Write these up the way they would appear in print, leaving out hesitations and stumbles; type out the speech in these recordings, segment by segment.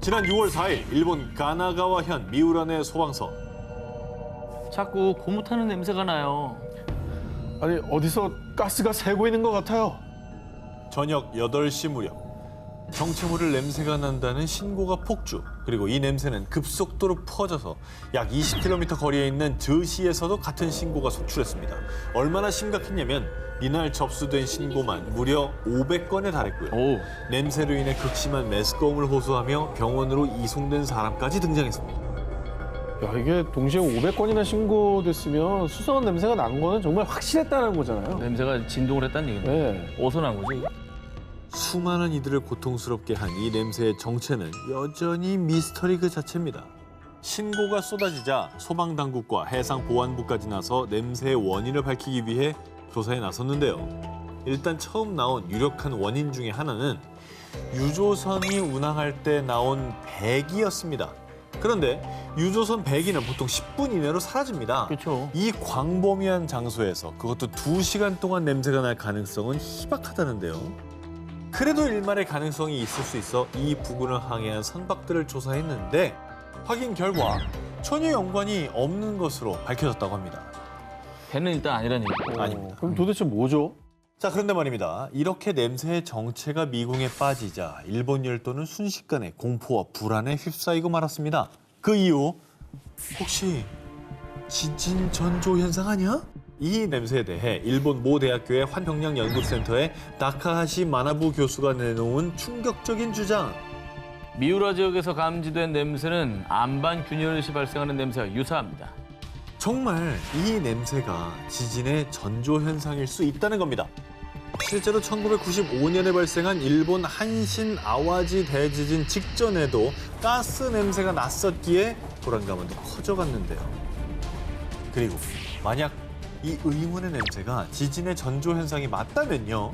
지난 6월 4일 일본 가나가와현 미우라네 소방서. 자꾸 고무타는 냄새가 나요. 아니 어디서 가스가 새고 있는 것 같아요. 저녁 8시 무렵 정체모를 냄새가 난다는 신고가 폭주. 그리고 이 냄새는 급속도로 퍼져서 약 20km 거리에 있는 저시에서도 같은 신고가 속출했습니다. 얼마나 심각했냐면 이날 접수된 신고만 무려 500건에 달했고요. 오. 냄새로 인해 극심한 메스꺼움을 호소하며 병원으로 이송된 사람까지 등장했습니다. 야 이게 동시에 500건이나 신고됐으면 수상한 냄새가 난 거는 정말 확실했다는 거잖아요. 냄새가 진동을 했다는 얘기네. 네. 어디서 난 거지? 수많은 이들을 고통스럽게 한 이 냄새의 정체는 여전히 미스터리 그 자체입니다. 신고가 쏟아지자 소방당국과 해상보안부까지 나서 냄새의 원인을 밝히기 위해 조사에 나섰는데요. 일단 처음 나온 유력한 원인 중에 하나는 유조선이 운항할 때 나온 배기였습니다. 그런데 유조선 배기는 보통 10분 이내로 사라집니다. 그렇죠. 이 광범위한 장소에서 그것도 2시간 동안 냄새가 날 가능성은 희박하다는데요. 그래도 일말의 가능성이 있을 수 있어 이 부근을 항해한 선박들을 조사했는데 확인 결과 전혀 연관이 없는 것으로 밝혀졌다고 합니다. 배는 일단 아니라는 얘기고. 아닙니다. 그럼 도대체 뭐죠? 자, 그런데 말입니다. 이렇게 냄새의 정체가 미궁에 빠지자 일본 열도는 순식간에 공포와 불안에 휩싸이고 말았습니다. 그 이유 혹시 지진 전조 현상 아니야? 이 냄새에 대해 일본 모 대학교의 환경량 연구센터의 다카하시 마나부 교수가 내놓은 충격적인 주장. 미우라 지역에서 감지된 냄새는 안반균열 시 발생하는 냄새와 유사합니다. 정말 이 냄새가 지진의 전조 현상일 수 있다는 겁니다. 실제로 1995년에 발생한 일본 한신 아와지 대지진 직전에도 가스 냄새가 났었기에 불안감은 더 커져갔는데요. 그리고 만약 이 의문의 냄새가 지진의 전조 현상이 맞다면요.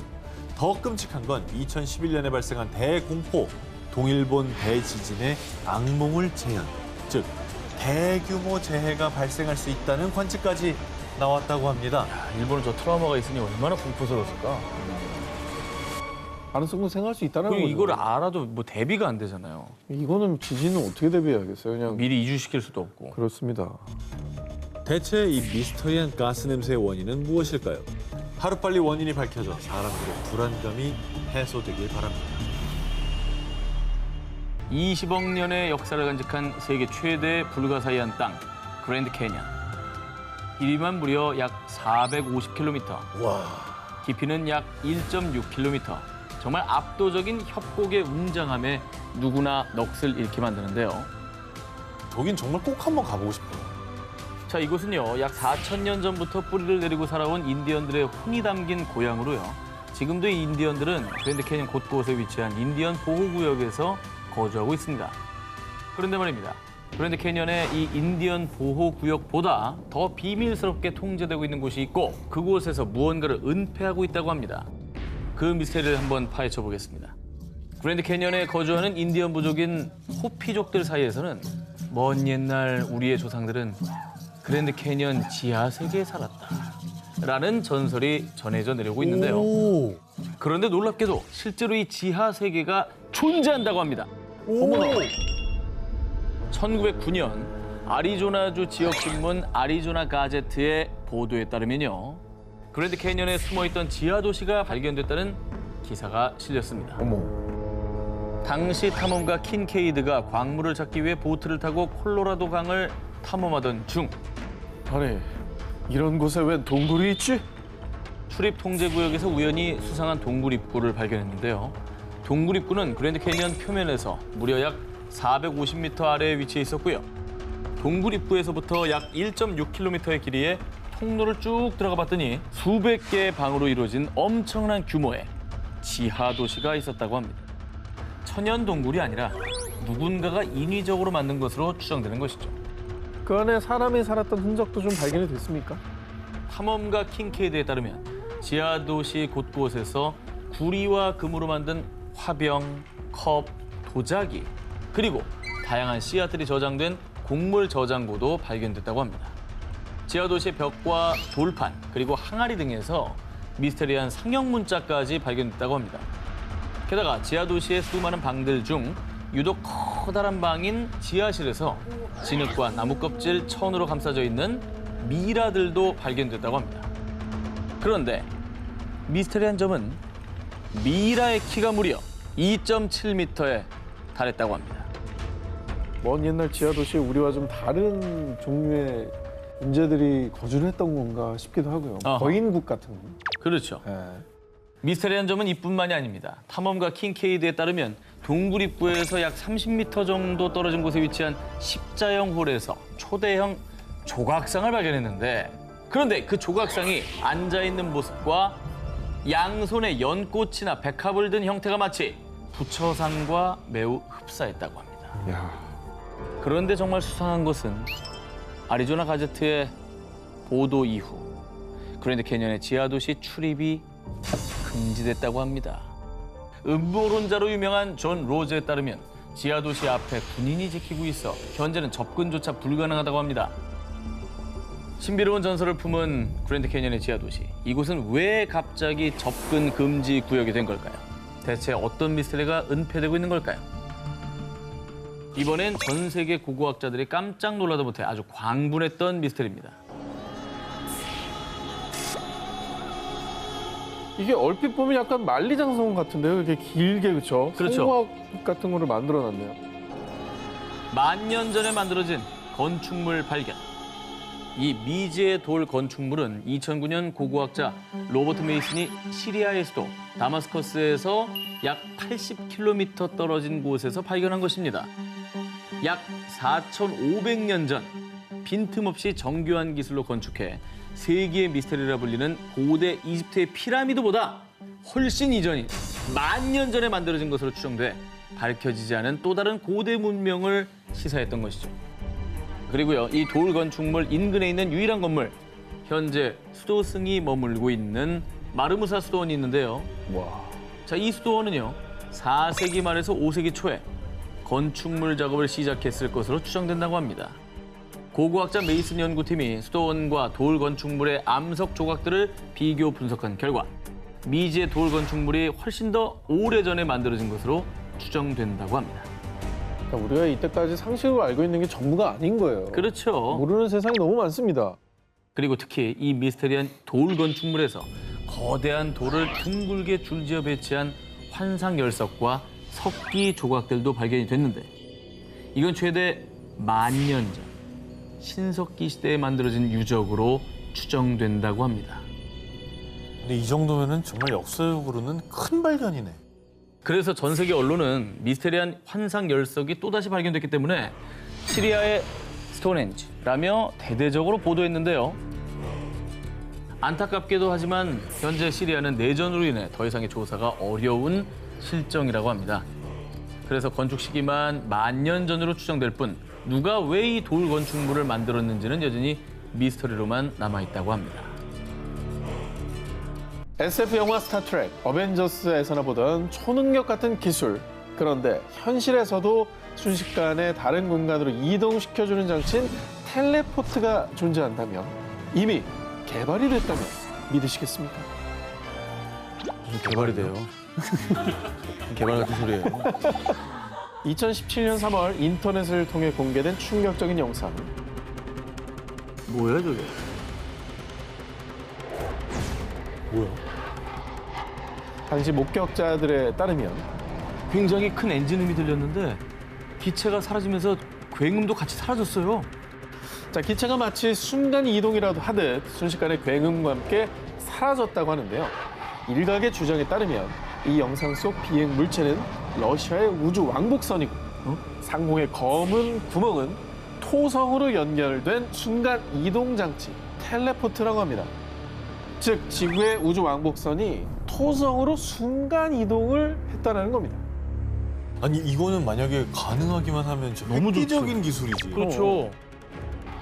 더 끔찍한 건 2011년에 발생한 대공포 동일본 대지진의 악몽을 재현, 즉 대규모 재해가 발생할 수 있다는 관측까지 나왔다고 합니다. 일본은 저 트라우마가 있으니 얼마나 공포스러웠을까. 가능성은 생각할 수 있다는 그리고 거죠. 이걸 알아도 뭐 대비가 안 되잖아요. 이거는 지진은 어떻게 대비해야겠어요? 그냥 미리 이주시킬 수도 없고. 그렇습니다. 대체 이 미스터리한 가스 냄새의 원인은 무엇일까요? 하루빨리 원인이 밝혀져 사람들의 불안감이 해소되길 바랍니다. 20억 년의 역사를 간직한 세계 최대 불가사의한 땅, 그랜드 캐년. 길이만 무려 약 450km, 와, 깊이는 약 1.6km. 정말 압도적인 협곡의 웅장함에 누구나 넋을 잃게 만드는데요. 저긴 정말 꼭 한번 가보고 싶어요. 자, 이곳은요, 약 4,000년 전부터 뿌리를 내리고 살아온 인디언들의 혼이 담긴 고향으로요. 지금도 이 인디언들은 그랜드 캐년 곳곳에 위치한 인디언 보호구역에서 거주하고 있습니다. 그런데 말입니다. 그랜드 캐년의 이 인디언 보호구역보다 더 비밀스럽게 통제되고 있는 곳이 있고 그곳에서 무언가를 은폐하고 있다고 합니다. 그 미스터리를 한번 파헤쳐 보겠습니다. 그랜드 캐년에 거주하는 인디언 부족인 호피족들 사이에서는 먼 옛날 우리의 조상들은 그랜드 캐년 지하 세계에 살았다 라는 전설이 전해져 내려오고 있는데요. 오, 그런데 놀랍게도 실제로 이 지하 세계가 존재한다고 합니다. 어머나. 1909년 아리조나주 지역신문 아리조나 가제트의 보도에 따르면요. 그랜드 캐년에 숨어있던 지하 도시가 발견됐다는 기사가 실렸습니다. 어머. 당시 탐험가 킨케이드가 광물을 찾기 위해 보트를 타고 콜로라도 강을 탐험하던 중 아니 이런 곳에 웬 동굴이 있지? 출입 통제 구역에서 우연히 수상한 동굴 입구를 발견했는데요. 동굴 입구는 그랜드 캐년 표면에서 무려 약 450m 아래에 위치해 있었고요. 동굴 입구에서부터 약 1.6km의 길이에 통로를 쭉 들어가 봤더니 수백 개의 방으로 이루어진 엄청난 규모의 지하 도시가 있었다고 합니다. 천연 동굴이 아니라 누군가가 인위적으로 만든 것으로 추정되는 것이죠. 그 안에 사람이 살았던 흔적도 좀 발견이 됐습니까? 탐험가 킹케이드에 따르면 지하 도시 곳곳에서 구리와 금으로 만든 화병, 컵, 도자기 그리고 다양한 씨앗들이 저장된 곡물 저장고도 발견됐다고 합니다. 지하 도시의 벽과 돌판 그리고 항아리 등에서 미스테리한 상형 문자까지 발견됐다고 합니다. 게다가 지하 도시의 수많은 방들 중 유독 커다란 방인 지하실에서 진흙과 나뭇껍질 천으로 감싸져 있는 미라들도 발견됐다고 합니다. 그런데 미스터리한 점은 미라의 키가 무려 2.7m에 달했다고 합니다. 먼 옛날 지하 도시에 우리와 좀 다른 종류의 존재들이 거주를 했던 건가 싶기도 하고요. 어허. 거인국 같은 거. 그렇죠. 예. 미스터리한 점은 이뿐만이 아닙니다. 탐험가 킹케이드에 따르면 동굴 입구에서 약 30m 정도 떨어진 곳에 위치한 십자형 홀에서 초대형 조각상을 발견했는데, 그런데 그 조각상이 앉아있는 모습과 양손에 연꽃이나 백합을 든 형태가 마치 부처상과 매우 흡사했다고 합니다. 야, 그런데 정말 수상한 것은 아리조나 가제트의 보도 이후 그랜드 캐년의 지하도시 출입이 금지됐다고 합니다. 음모론자로 유명한 존 로즈에 따르면 지하도시 앞에 군인이 지키고 있어 현재는 접근조차 불가능하다고 합니다. 신비로운 전설을 품은 그랜드 캐년의 지하도시. 이곳은 왜 갑자기 접근 금지 구역이 된 걸까요? 대체 어떤 미스터리가 은폐되고 있는 걸까요? 이번엔 전 세계 고고학자들이 깜짝 놀라도 못해 아주 광분했던 미스터리입니다. 이게 얼핏 보면 약간 만리장성 같은데요. 이렇게 길게 그렇죠. 그렇죠. 성곽 같은 거를 만들어놨네요. 만년 전에 만들어진 건축물 발견. 이 미지의 돌 건축물은 2009년 고고학자 로버트 메이슨이 시리아의 수도 다마스커스에서 약 80km 떨어진 곳에서 발견한 것입니다. 약 4,500년 전 빈틈없이 정교한 기술로 건축해 세계의 미스터리라 불리는 고대 이집트의 피라미드보다 훨씬 이전인 만년 전에 만들어진 것으로 추정돼 밝혀지지 않은 또 다른 고대 문명을 시사했던 것이죠. 그리고요, 이 돌 건축물 인근에 있는 유일한 건물, 현재 수도승이 머물고 있는 마르무사 수도원이 있는데요. 와. 자, 이 수도원은요, 4세기 말에서 5세기 초에 건축물 작업을 시작했을 것으로 추정된다고 합니다. 고고학자 메이슨 연구팀이 수도원과 돌 건축물의 암석 조각들을 비교 분석한 결과 미지의 돌 건축물이 훨씬 더 오래전에 만들어진 것으로 추정된다고 합니다. 그러니까 우리가 이때까지 상식으로 알고 있는 게 전부가 아닌 거예요. 그렇죠. 모르는 세상이 너무 많습니다. 그리고 특히 이 미스터리한 돌 건축물에서 거대한 돌을 둥글게 줄지어 배치한 환상 열석과 석기 조각들도 발견이 됐는데, 이건 최대 만년 전 신석기 시대에 만들어진 유적으로 추정된다고 합니다. 근데 이 정도면은 정말 역사적으로는 큰 발견이네. 그래서 전 세계 언론은 미스테리한 환상 열석이 또다시 발견됐기 때문에 시리아의 스톤헨지라며 대대적으로 보도했는데요. 안타깝게도 하지만 현재 시리아는 내전으로 인해 더 이상의 조사가 어려운 실정이라고 합니다. 그래서 건축 시기만 만년 전으로 추정될 뿐 누가 왜 이 돌 건축물을 만들었는지는 여전히 미스터리로만 남아있다고 합니다. SF 영화 스타트랙, 어벤져스에서나 보던 초능력 같은 기술. 그런데 현실에서도 순식간에 다른 공간으로 이동시켜주는 장치인 텔레포트가 존재한다면, 이미 개발이 됐다면 믿으시겠습니까? 무슨 개발이 돼요? 개발 같은 소리예요. 2017년 3월 인터넷을 통해 공개된 충격적인 영상. 뭐야 저게? 뭐야? 당시 목격자들에 따르면 굉장히 큰 엔진음이 들렸는데 기체가 사라지면서 굉음도 같이 사라졌어요. 자, 기체가 마치 순간 이동이라도 하듯 순식간에 굉음과 함께 사라졌다고 하는데요. 일각의 주장에 따르면 이 영상 속 비행 물체는 러시아의 우주 왕복선이고, 상공의 검은 구멍은 토성으로 연결된 순간 이동 장치 텔레포트라고 합니다. 즉 지구의 우주 왕복선이 토성으로 순간 이동을 했다는 겁니다. 아니 이거는 만약에 가능하기만 하면 진짜 너무 획기적인 기술이지. 그렇죠.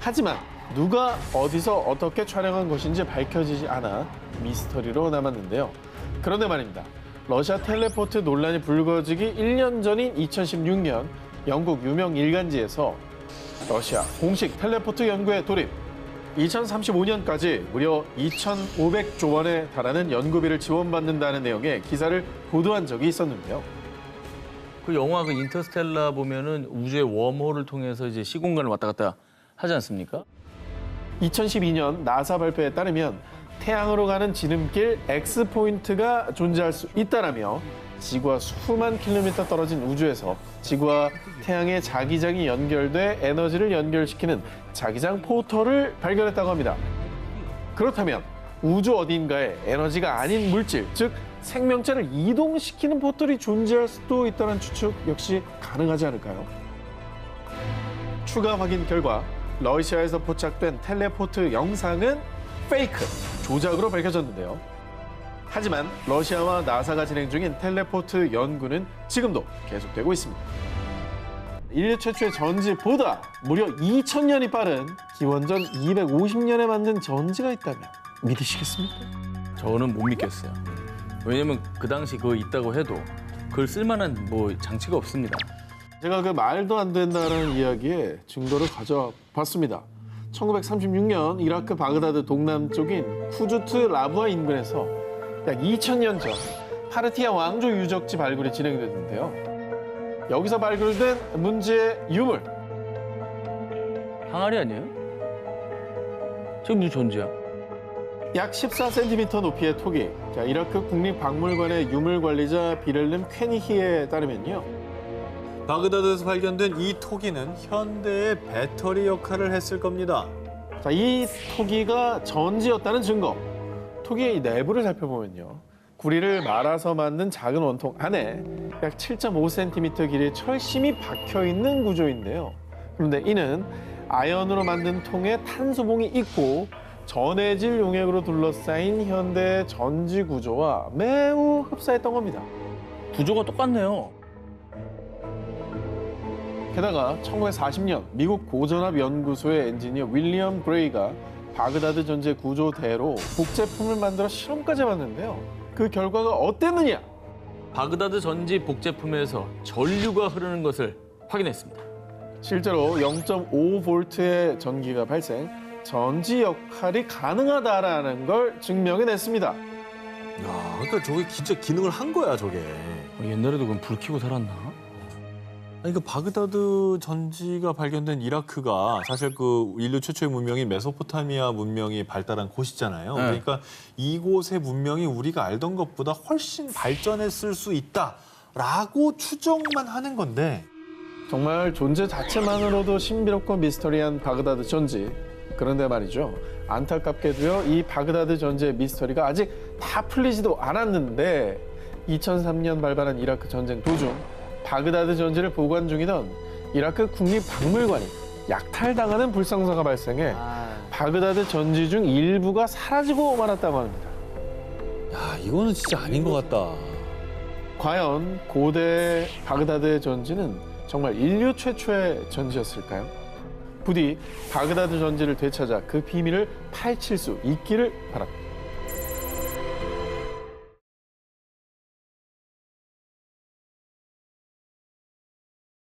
하지만 누가 어디서 어떻게 촬영한 것인지 밝혀지지 않아 미스터리로 남았는데요. 그런데 말입니다. 러시아 텔레포트 논란이 불거지기 1년 전인 2016년 영국 유명 일간지에서 러시아 공식 텔레포트 연구에 돌입, 2035년까지 무려 2,500조 원에 달하는 연구비를 지원받는다는 내용의 기사를 보도한 적이 있었는데요. 그 영화 그 인터스텔라 보면은 우주의 웜홀을 통해서 이제 시공간을 왔다 갔다 하지 않습니까? 2012년 나사 발표에 따르면 태양으로 가는 지름길 X포인트가 존재할 수 있다라며 지구와 수만 킬로미터 떨어진 우주에서 지구와 태양의 자기장이 연결돼 에너지를 연결시키는 자기장 포털을 발견했다고 합니다. 그렇다면 우주 어딘가에 에너지가 아닌 물질, 즉 생명체를 이동시키는 포털이 존재할 수도 있다는 추측 역시 가능하지 않을까요? 추가 확인 결과 러시아에서 포착된 텔레포트 영상은 페이크, 조작으로 밝혀졌는데요. 하지만 러시아와 나사가 진행 중인 텔레포트 연구는 지금도 계속되고 있습니다. 인류 최초의 전지보다 무려 2000년이 빠른 기원전 250년에 만든 전지가 있다면 믿으시겠습니까? 저는 못 믿겠어요. 왜냐면 그 당시 그거 있다고 해도 그걸 쓸만한 뭐 장치가 없습니다. 제가 그 말도 안 된다는 이야기에 증거를 가져봤습니다. 1936년 이라크 바그다드 동남쪽인 쿠주트 라부아 인근에서 약 2000년 전 파르티아 왕조 유적지 발굴이 진행됐는데요. 여기서 발굴된 문제의 유물, 항아리 아니에요? 지금 무슨 존재야? 약 14cm 높이의 토기. 자, 이라크 국립박물관의 유물 관리자 비렐름 퀘니히에 따르면요. 바그다드에서 발견된 이 토기는 현대의 배터리 역할을 했을 겁니다. 자, 이 토기가 전지였다는 증거. 토기의 이 내부를 살펴보면요. 구리를 말아서 만든 작은 원통 안에 약 7.5cm 길이의 철심이 박혀 있는 구조인데요. 그런데 이는 아연으로 만든 통에 탄소봉이 있고 전해질 용액으로 둘러싸인 현대 전지 구조와 매우 흡사했던 겁니다. 구조가 똑같네요. 게다가 1940년 미국 고전압 연구소의 엔지니어 윌리엄 그레이가 바그다드 전지의 구조대로 복제품을 만들어 실험까지 해봤는데요. 그 결과가 어땠느냐? 바그다드 전지 복제품에서 전류가 흐르는 것을 확인했습니다. 실제로 0.5V의 전기가 발생, 전지 역할이 가능하다라는 걸 증명해냈습니다. 야, 그러니까 저게 진짜 기능을 한 거야, 저게. 옛날에도 그럼 불 켜고 살았나? 아니, 그 바그다드 전지가 발견된 이라크가 사실 그 인류 최초의 문명인 메소포타미아 문명이 발달한 곳이잖아요. 네. 그러니까 이곳의 문명이 우리가 알던 것보다 훨씬 발전했을 수 있다라고 추정만 하는 건데. 정말 존재 자체만으로도 신비롭고 미스터리한 바그다드 전지. 그런데 말이죠. 안타깝게도요, 이 바그다드 전지의 미스터리가 아직 다 풀리지도 않았는데 2003년 발발한 이라크 전쟁 도중 바그다드 전지를 보관 중이던 이라크 국립박물관이 약탈당하는 불상사가 발생해 바그다드 전지 중 일부가 사라지고 말았다고 합니다. 야, 이거는 진짜 아닌 것 같다. 과연 고대 바그다드의 전지는 정말 인류 최초의 전지였을까요? 부디 바그다드 전지를 되찾아 그 비밀을 파헤칠 수 있기를 바랍니다.